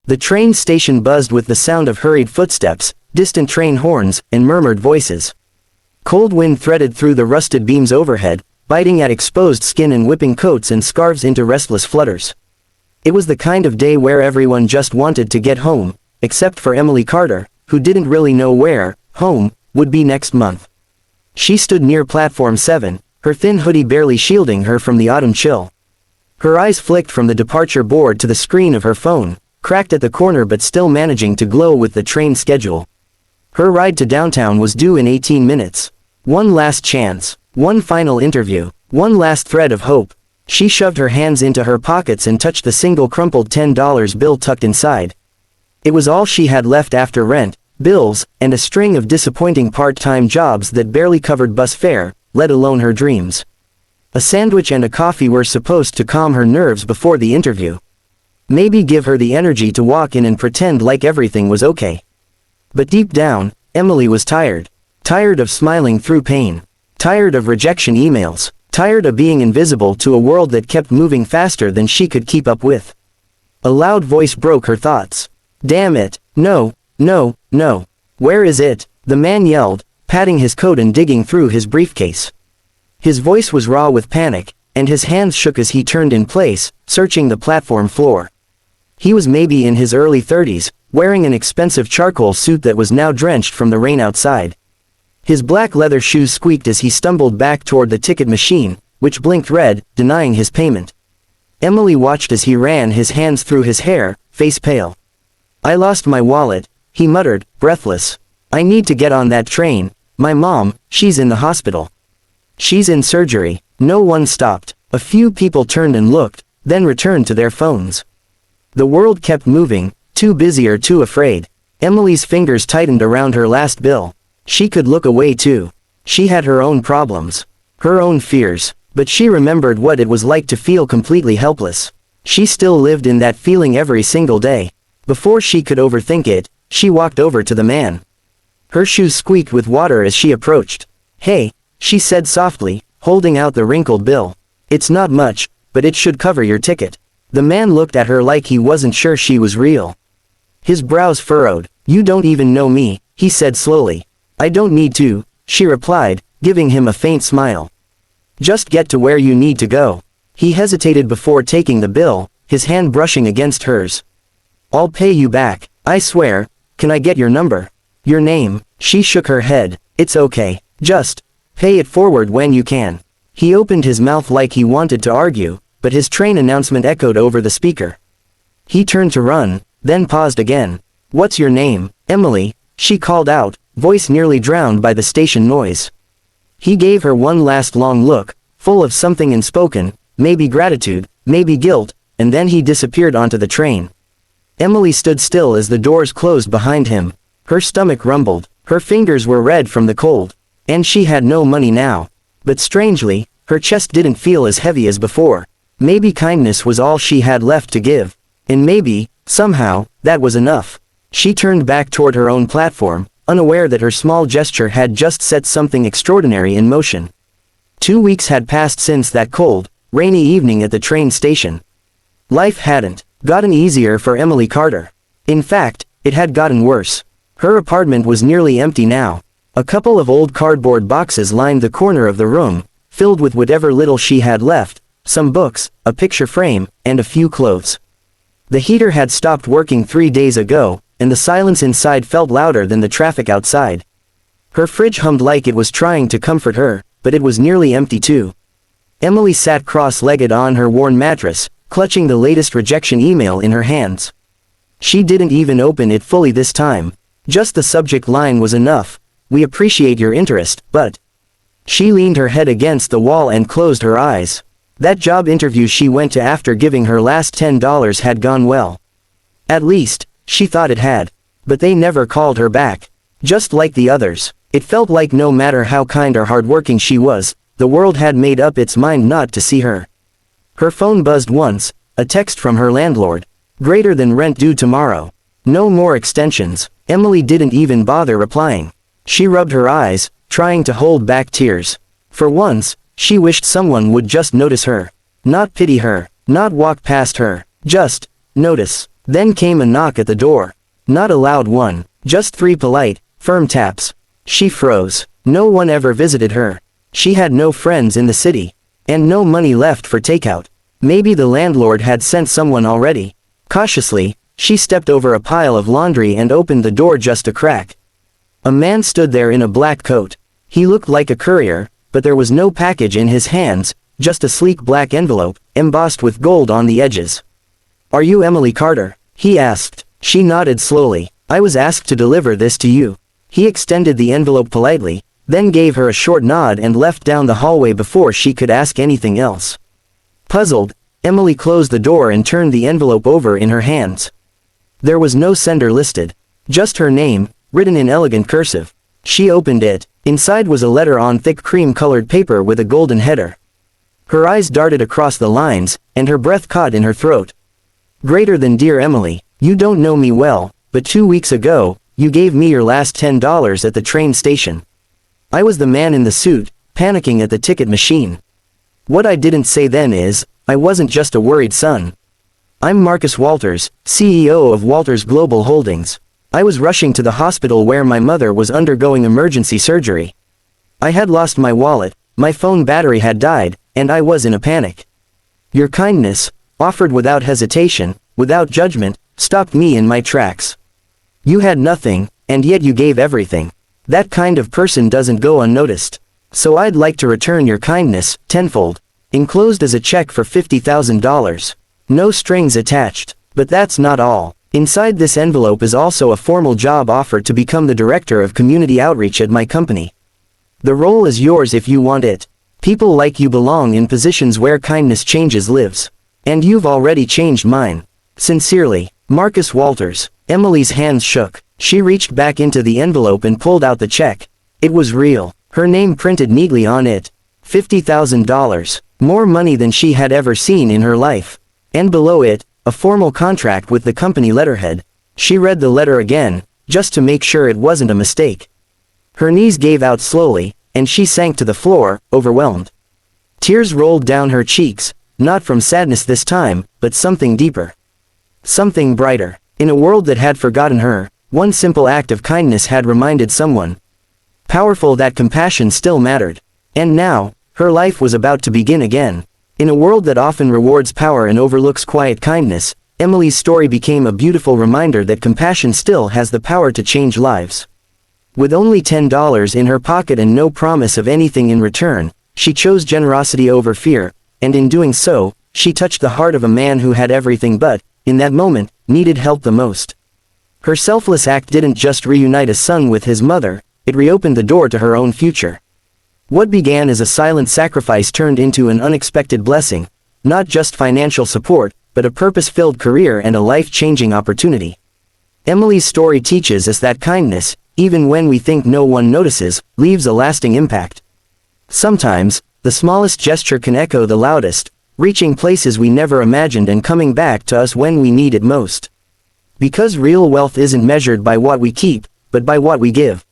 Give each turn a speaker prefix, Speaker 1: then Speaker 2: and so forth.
Speaker 1: The train station buzzed with the sound of hurried footsteps, distant train horns, and murmured voices. Cold wind threaded through the rusted beams overhead, biting at exposed skin and whipping coats and scarves into restless flutters. It was the kind of day where everyone just wanted to get home, except for Emily Carter, who didn't really know where home would be next month. She stood near platform 7, her thin hoodie barely shielding her from the autumn chill. Her eyes flicked from the departure board to the screen of her phone, cracked at the corner but still managing to glow with the train schedule. Her ride to downtown was due in 18 minutes. One last chance, one final interview, one last thread of hope. She shoved her hands into her pockets and touched the single crumpled $10 bill tucked inside. It was all she had left after rent, bills, and a string of disappointing part-time jobs that barely covered bus fare, let alone her dreams. A sandwich and a coffee were supposed to calm her nerves before the interview. Maybe give her the energy to walk in and pretend like everything was okay. But deep down, Emily was tired. Tired of smiling through pain. Tired of rejection emails. Tired of being invisible to a world that kept moving faster than she could keep up with. A loud voice broke her thoughts. "Damn it, no, no, no. Where is it?" the man yelled, patting his coat and digging through his briefcase. His voice was raw with panic, and his hands shook as he turned in place, searching the platform floor. He was maybe in his early 30s, wearing an expensive charcoal suit that was now drenched from the rain outside. His black leather shoes squeaked as he stumbled back toward the ticket machine, which blinked red, denying his payment. Emily watched as he ran his hands through his hair, face pale. "I lost my wallet," he muttered, breathless. "I need to get on that train. My mom, she's in the hospital. She's in surgery." No one stopped. A few people turned and looked, then returned to their phones. The world kept moving, too busy or too afraid. Emily's fingers tightened around her last bill. She could look away too. She had her own problems. Her own fears. But she remembered what it was like to feel completely helpless. She still lived in that feeling every single day. Before she could overthink it, she walked over to the man. Her shoes squeaked with water as she approached. "Hey," she said softly, holding out the wrinkled bill. "It's not much, but it should cover your ticket." The man looked at her like he wasn't sure she was real. His brows furrowed. "You don't even know me," he said slowly. "I don't need to," she replied, giving him a faint smile. "Just get to where you need to go." He hesitated before taking the bill, his hand brushing against hers. "I'll pay you back, I swear. Can I get your number? Your name?" She shook her head. "It's okay. Just pay it forward when you can." He opened his mouth like he wanted to argue, but his train announcement echoed over the speaker. He turned to run, then paused again. "What's your name?" "Emily," she called out, voice nearly drowned by the station noise. He gave her one last long look, full of something unspoken, maybe gratitude, maybe guilt, and then he disappeared onto the train. Emily stood still as the doors closed behind him. Her stomach rumbled, her fingers were red from the cold, and she had no money now. But strangely, her chest didn't feel as heavy as before. Maybe kindness was all she had left to give. And maybe, somehow, that was enough. She turned back toward her own platform, unaware that her small gesture had just set something extraordinary in motion. 2 weeks had passed since that cold, rainy evening at the train station. Life hadn't gotten easier for Emily Carter. In fact, it had gotten worse. Her apartment was nearly empty now. A couple of old cardboard boxes lined the corner of the room, filled with whatever little she had left, some books, a picture frame, and a few clothes. The heater had stopped working 3 days ago, and the silence inside felt louder than the traffic outside. Her fridge hummed like it was trying to comfort her, but it was nearly empty too. Emily sat cross-legged on her worn mattress, clutching the latest rejection email in her hands. She didn't even open it fully this time. Just the subject line was enough. "We appreciate your interest, but..." She leaned her head against the wall and closed her eyes. That job interview she went to after giving her last $10 had gone well. At least, she thought it had. But they never called her back. Just like the others. It felt like no matter how kind or hardworking she was, the world had made up its mind not to see her. Her phone buzzed once, a text from her landlord. "Greater than rent due tomorrow. No more extensions." Emily didn't even bother replying. She rubbed her eyes, trying to hold back tears. For once, she wished someone would just notice her. Not pity her, not walk past her, just notice. Then came a knock at the door. Not a loud one, just 3 polite, firm taps. She froze. No one ever visited her. She had no friends in the city. And no money left for takeout. Maybe the landlord had sent someone already. Cautiously, she stepped over a pile of laundry and opened the door just a crack. A man stood there in a black coat. He looked like a courier, but there was no package in his hands, just a sleek black envelope, embossed with gold on the edges. "Are you Emily Carter?" he asked. She nodded slowly. "I was asked to deliver this to you." He extended the envelope politely, then gave her a short nod and left down the hallway before she could ask anything else. Puzzled, Emily closed the door and turned the envelope over in her hands. There was no sender listed. Just her name, written in elegant cursive. She opened it. Inside was a letter on thick cream-colored paper with a golden header. Her eyes darted across the lines, and her breath caught in her throat. "Greater than dear Emily, you don't know me well, but 2 weeks ago, you gave me your last $10 at the train station." I was the man in the suit, panicking at the ticket machine. What I didn't say then is, I wasn't just a worried son. I'm Marcus Walters, CEO of Walters Global Holdings. I was rushing to the hospital where my mother was undergoing emergency surgery. I had lost my wallet, my phone battery had died, and I was in a panic. Your kindness, offered without hesitation, without judgment, stopped me in my tracks. You had nothing, and yet you gave everything. That kind of person doesn't go unnoticed. So I'd like to return your kindness, tenfold. Enclosed as a check for $50,000. No strings attached. But that's not all. Inside this envelope is also a formal job offer to become the Director of Community Outreach at my company. The role is yours if you want it. People like you belong in positions where kindness changes lives. And you've already changed mine. Sincerely, Marcus Walters. Emily's hands shook. She reached back into the envelope and pulled out the check. It was real. Her name printed neatly on it. $50,000. More money than she had ever seen in her life. And below it, a formal contract with the company letterhead. She read the letter again, just to make sure it wasn't a mistake. Her knees gave out slowly, and she sank to the floor, overwhelmed. Tears rolled down her cheeks, not from sadness this time, but something deeper. Something brighter. In a world that had forgotten her, one simple act of kindness had reminded someone powerful that compassion still mattered. And now, her life was about to begin again. In a world that often rewards power and overlooks quiet kindness, Emily's story became a beautiful reminder that compassion still has the power to change lives. With only $10 in her pocket and no promise of anything in return, she chose generosity over fear, and in doing so, she touched the heart of a man who had everything but, in that moment, needed help the most. Her selfless act didn't just reunite a son with his mother, it reopened the door to her own future. What began as a silent sacrifice turned into an unexpected blessing, not just financial support, but a purpose-filled career and a life-changing opportunity. Emily's story teaches us that kindness, even when we think no one notices, leaves a lasting impact. Sometimes, the smallest gesture can echo the loudest, reaching places we never imagined and coming back to us when we need it most. Because real wealth isn't measured by what we keep, but by what we give.